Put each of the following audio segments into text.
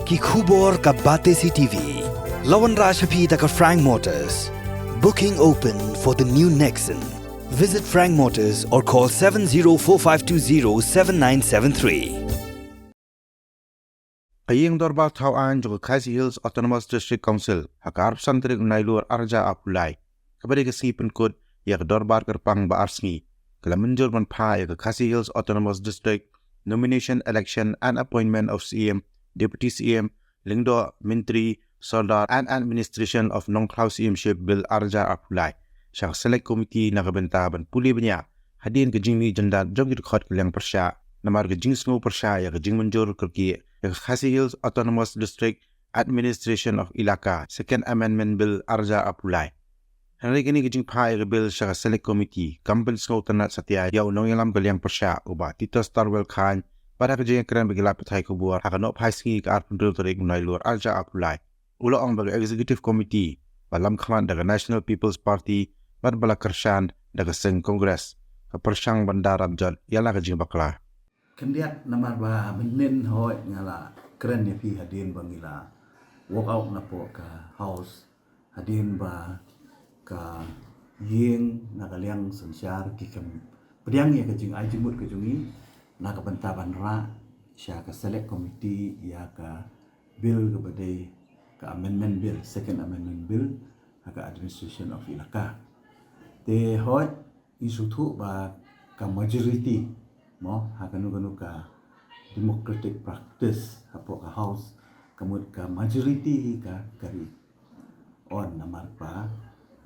ki khubor ka bate CTV. Lawan Rashaphi taka Frank Motors. Booking open for the new Nexon. Visit Frank Motors or call 7045207973. Kaying Dorbal Tauan juga Khasi Hills Autonomous District Council hakarap santrik nailur arja apulai. Kabari kasipin kod ya ke Dorbar kerpang baarsngi. Kala menjur manpa ya ke Khasi Hills Autonomous District nomination, election and appointment of CM, Deputy CM, Lingdo, Menteri, Soldar and administration of non-cloud CM-ship Bill arja apulai. Syak select committee nakabentaban puli banyak. Hadin ke jingmi jendat jogit khot keliang persya. Namar ke jing sengu persya ya ke jing menjur kerki ya ke Khasi Hills Autonomous District Administration of Ilaka Second Amendment Bill arja apulai. Hari kini ke jing pa ya ke Bill syak select committee kampen sengu tanat satya ya unong yalam keliang persya uba Tito Starwell Khan pada ke jing keren bagi lapet hai kubuar hakanok pai sengi ke arpun dul tarik munai luar arja apulai. Ulo ong bagi executive committee balam khaman daga National People's Party bar bala kershan daga Seng Congress ke persang bandaram jod yala ke jing bakla. Kendiat namar ba menin hoi ngala keren ya pi hadin bangila walk out na po ka house hadin ba ka yeng nakaliang sensyar kikam pediang ya kejing ai jimut ke jungi na ka bantaban ra sya ka select committee ya ka bill ke badai ka amendment bill second amendment bill ka administration of ilaka te hoi isu thu ba ka majority mo hakanu ka democratic practice hapo ka house kamut ka majority ka kari on namar pa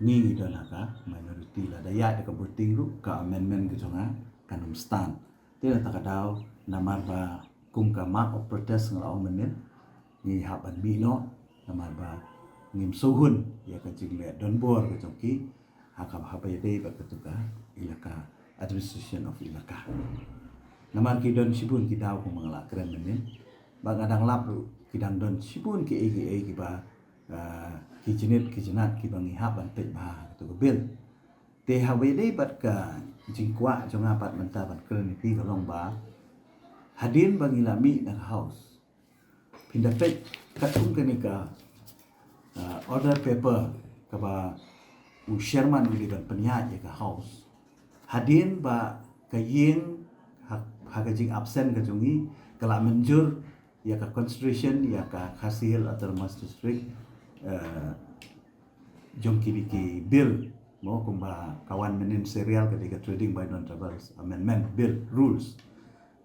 ni dala ka minority la daya ka voting ru ka amendment ke jonga kanum stand tira takadaw namar ba kum ka mark of protest ngala omen ni haban bino namar ba ngim suhun ya ka jingle don bor ke joki hakap hapai dei ba ketuka ilaka administration of ilaka namar ki don sibun ki daw ko mangala keren men bang adang lap lu ki dang don sibun ki ki ba ki jinit ki jinat ki bang ihap ban pet ba to bil te hawe dei bat ka jingkwa jong apat menta ban keren pi kolong ba hadin bang ilami na house pindah pet katung ke ka order paper ka ba u chairman wi ban penyak ya ka house hadin ba ka yeng hakajing absen ke jungi kala menjur ya ka constitution ya ka Khasi Hills Autonomous District jongki biki bill mo kumba kawan menin serial ketika trading by non-travelers amendment bill rules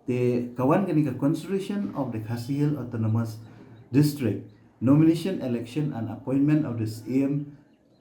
te kawan ketika constitution of the Khasi Hills Autonomous District nomination, election and appointment of the CM,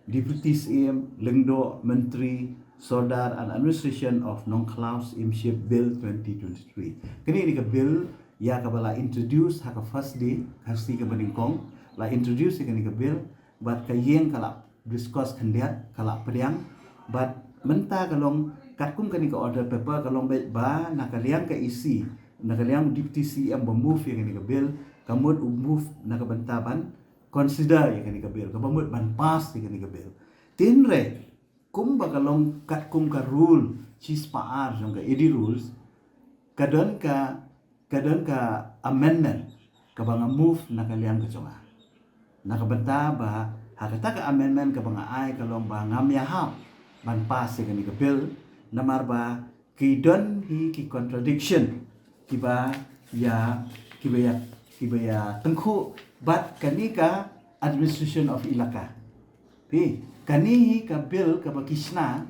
Deputy CM, Lingdo, Menteri, Soldar and Administration of Non-Cloud CM-ship Bill 2023. Kini ini ke bill ya kabala introduce haka first day Khasi ke Beningkong la introduce kini ke bill bat kayeng kala discuss kandiat kala pediang bat menta kalong katkum kini ke order paper kalong baik ba nakaliang ke isi nakaliang deputy CM move ya kini ke bill kamut move nakabentaban consider ya kini ke bill kamut ban pass ya kini ke bill tinre kum bakalong kat kum ka rule chis paar jong ka edi rules kadon ka amendment ka banga move nakaliang ka chonga nakabenta ba hakata ka amendment ka banga ai kalong ba ngam ya ha ban pass ka ni ka bill namar ba kidon hi ki contradiction kiba ya tengku bat kanika administration of ilaka pi kani ka bill ka bakisna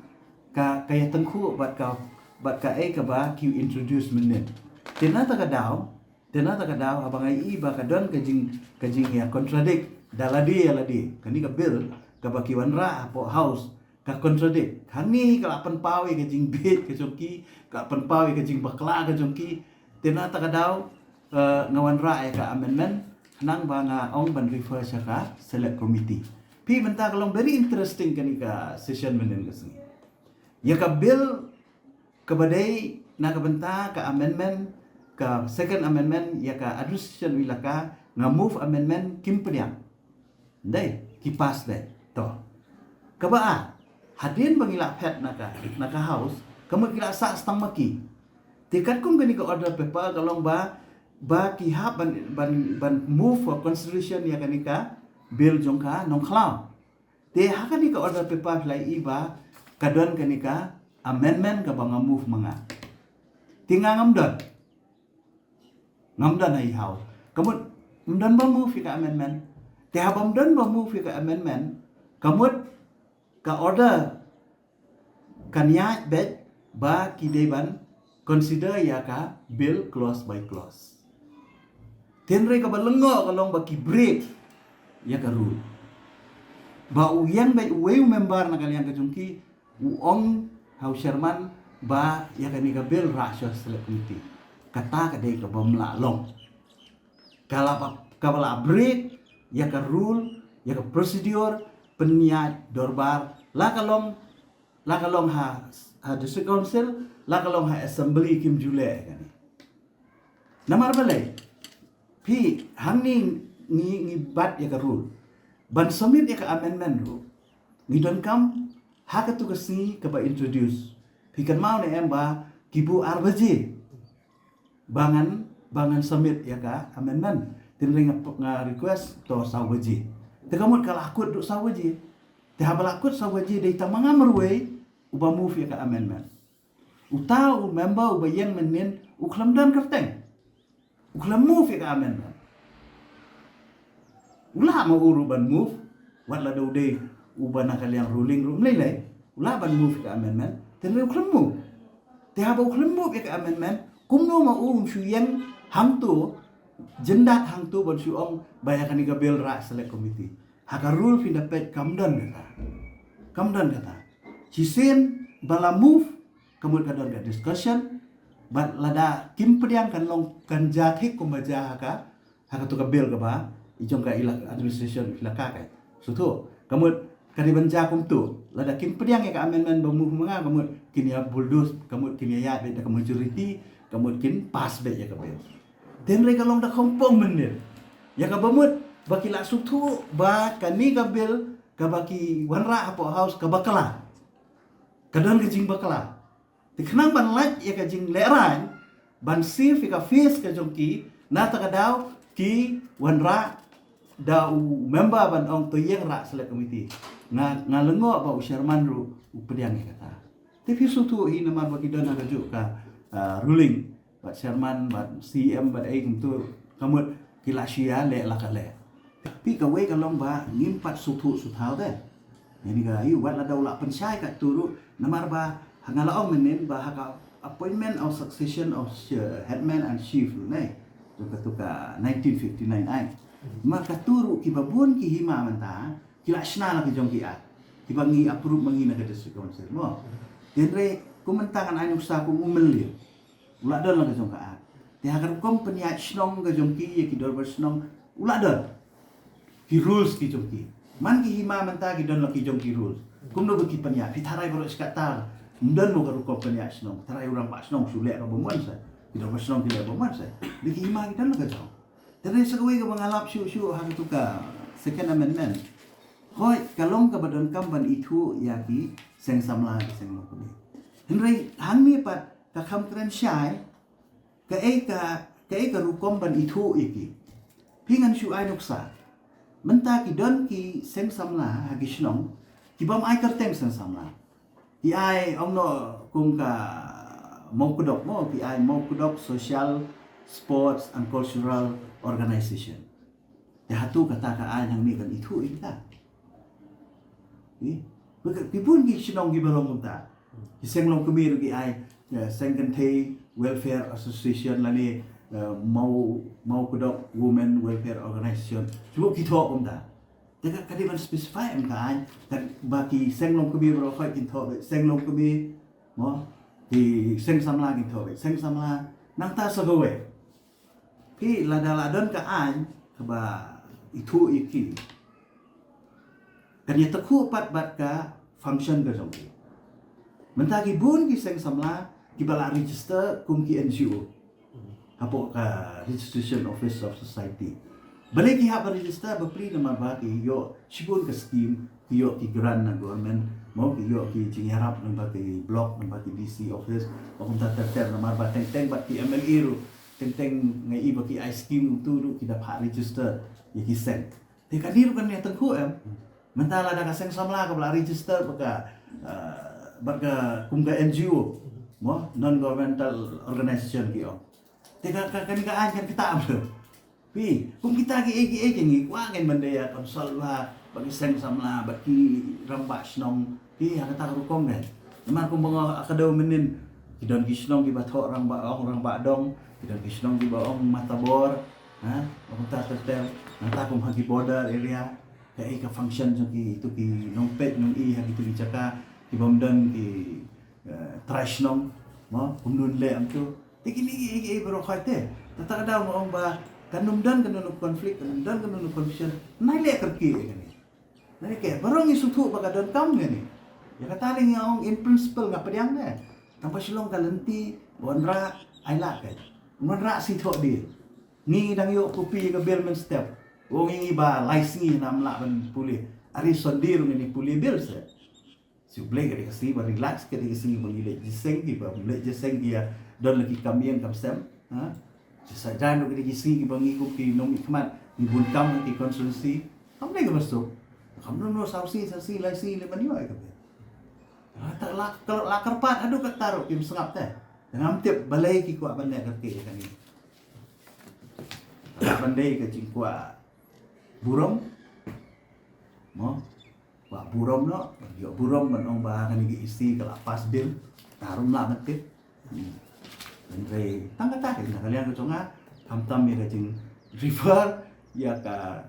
ka kaya tengku bat ka ka ba ki introduce menin tenata ka daw abang ai ba ka don kajing ya contradict daladi kani ka bill ka baki wanra po house ka contradict kani ka apan pawi kajing bit ka joki ka apan pawi kajing bakla ka joki tenata ka daw ngawan ra ka amendment nang ba nga ong ban refer sa ka select committee pi menta kalong very interesting kani ka session menen kasni ya ka bill ka badai na ka benta ka amendment ka second amendment ya ka administration wilaka nga move amendment kim pediang dai ki pass dai to ka ba hadin bangila pet naka house kamu kila sa stang maki tikat kum kani ka order paper kalong ba ba ki ha ban move for consideration ya kanika bill jongka nong klau te ha kanika order paper lai iba kadon kanika amendment ka banga move manga tinga ngamdan hai hau kamut mdan ba move ka amendment te ha bamdan ba move ka amendment kamut ka order kanya bet ba kideban consider ya ka bill clause by clause tenre ka balengo kalong ba ki break ya ka rule ba uyan ba uwe member na kalian ka jungki uong hau Sherman ba ya ka ni ka bill rasyo select committee kata ka dei ka bamla long kala break ya ka rule ya ka procedure peniat dorbar la kalong ha district council la kalong ha assembly kim jule kan namar balai pi hangni ni bat ya ka rule ban submit ya ka amendment ru ni don kam ha ka tu ka si ka ba introduce pi kan mau ne emba kibu arbaji bangan submit ya ka amendment tinring nga request to sawaji te kamut kala akut do sawaji te habal akut sawaji dei tamanga merwe uba move ya ka amendment utau member uba yen menin uklam dan kerteng uklam move ya ka amendment ula ma uru ban move wala do dei uba na kaliang ruling room lele ula ban move ka amendment tinring uklam move te habal uklam move ya ka amendment kumno ma syuyen hangtu jendat hangtu bon syuong bayakan ni bill ra select committee haka rule fin dapat kamdan kata cisen bala move kamut kadon ga discussion bat lada kim pediang kan long kan jathik kumbaja haka tu ka bill ka ba ijong ka ilak administration ilaka kai sutu kamut kadi banja kum tu lada kim pediang ka amendment ba move manga kamut kinia bulldoze kamut kinia ya be da majority kamut kin pas be ya ka bill den re kalong da kompong menit ya ka bamut baki la sutu ba kani ka bill ka baki wanra apo house ka bakala kadon ke jing bakala ti khnang ban laj ya ka jing leran ban sif ka face ka jongki na ta ka daw ki wanra da member ban ong to yeng ra select committee nga lengo ba Sherman ru upediang kata ti fi sutu hi namar baki don ka ju ka ruling bat Sherman bat CM bat ai tu kamut kila sia le la ka le tapi ka we ka long ba ngimpat sutu sutau de yani ga yu wat la daw la pensai ka turu namar ba hangala ong menen ba haka appointment of succession of headman and chief nei tu ka 1959 ai maka turu ki babun ki hima manta kila sna la ki jong ki a ki bangi approve mangi na ka district council mo denre kumentakan anu sa ku umel ula don la ka jong ka ti hakar kom peniat snong ka jong ki ki dor snong ula don ki rules ki jong ki man ki hima manta ki don la ki jong ki rules kum no ki peniat pi tharai boro skatar mdan mo ka kom peniat snong tharai urang ba snong sule ka bomon sa ki dor snong ki le bomon sa di ki hima ki don la ka jong tare sa ka mangalap syu ha tu ka second amendment hoi kalong ka badon kam ban itu ya ki seng samla ki seng mo ni henry hang mi pat ka kham kren shai ka ka rukom ban itu iki pingan syu ai nuksa menta ki don ki seng samla ha ki snong ki bam ai kerteng seng samla ki ai ong no kung ka mau kudok mo ki ai mau kudok social sports and cultural organization ya hatu kata ka ai yang ni kan itu kita pipun ki sinong gi balong ta ki senglong kemir ki ai Sengkentay Welfare Association lani mau kudok Women Welfare Organization cuba kita ta Teka kadi man specify am ka ai kan baki senglong kemir ro khoi kin tho senglong kemir mo ki seng samla kin tho seng samla nang ta sagawe pi lada-ladon ka ai ka ba itu iki kanya takhu pat bat ka function ka jong mentagi bun ki seng samla ki bala register kum ki NGO hapo ka registration office of society balik ki ha register bapri nama ba ki yo sibun ka scheme ki yo ki grant na government mo ki yo ki jingharap nang ba ki block nang ba ki DC office pakunta ter nama ba teng bat ki MLE ru tenteng ngai i bagi ice cream tu du kita pak register ya kisen te kadir kan ya tengku mentala da kaseng samla ka bla register baka kumga NGO mo non governmental organization ki te ka kan kita amlo pi kum kita ki ni kwa ngen bendaya konsol wa bagi seng samla bagi rambak snong pi ha kata rukom kan memang kum bang akadau menin kidon kisnong di bathok orang dong kidon kisnong di baong matabor orang ta tertel nanta kum hagi border area ka function so ki itu ki nompet nong i hagi tu dicaka ki bomdan ki trash nong mo kumnun le am tu tikini bro khaite tata kada mo ba kanum dan konflik kanum confusion nai le kerki ni nai ke barong isu tu baga don kam ni ya kata ling yang in principle ngapa diang ne tanpa silong kalenti bonra aila ke bonra si thok di ni dang yo kopi ke belmen step wong ngi ba license nam la ban puli ari sondir ni puli bil se si blek ke si ba relax ke si ba le jiseng ki ba le jiseng dia don lagi kamien kam sem Sa dan ke si ki bangi ko ki nom ikmat ni bun kam ki konsulsi kam le ke masuk kam no sausi lai si le mani wa ke tak la kalau lakar pat aduh kat taruh kim sengap teh dengan tiap balai ki kuat bandai kerti kan ni bandai ke cing kuat burung mo kuat burung no yo burung menong bahan ni isi ke lapas bil tarum lah mentip Andre tangga tak ni kalian ke conga tam ya cing river ya ka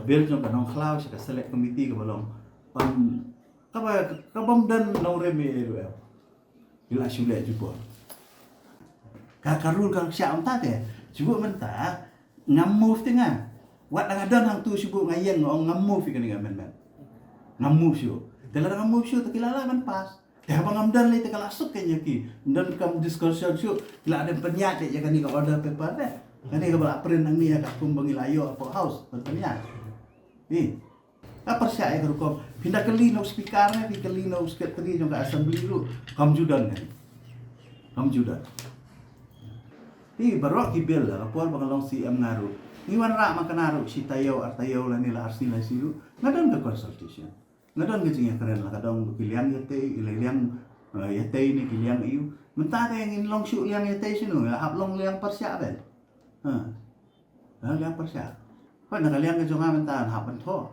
bil jong kanong khlau sa select committee ke balong pam kabam dan naureme ero ila sule juga karun kang sia am ta te juga menta ngamu tengah wat dangadon hang tu sibuk ngayeng ngamu fi kan men ngamu sio dalam ngamu sio takilala man pas teh abang amdan le tekala suk kenya ki dan kam discussion sio kila ada penyat je kan ni order paper deh kan ni ka print nang ni ka kumbang ilayo apa house penyat ni apa siya ay karukom pindah kelino speakernya di kelino sekretari yung assembly lu kamjudan kan kamjudan baru ki bel la por bangalong si am ngaru ni wan ra makanaro si tayo artayo la nila arsila silu ngadon ke consultation ngadon ke cing keren la kadong kilian yate ililiang yate ni kiliang iu mentare yang long shu liang yate sino hap long liang persya ben liang persya ko nakaliang ke jonga mentan hapan tho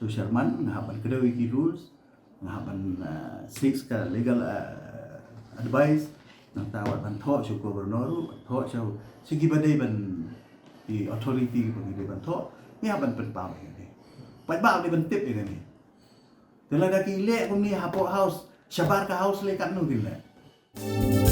social man ngahapan kedai ki rules ngahapan six ka legal advice nang tawat ban tho su gubernur tho su sigi badai ban di authority ban di ban tho ni hapan pen pau ni pai bau ni ban tip ni ni tela da ki le kum ni hapo house shabar ka house le kan nu din le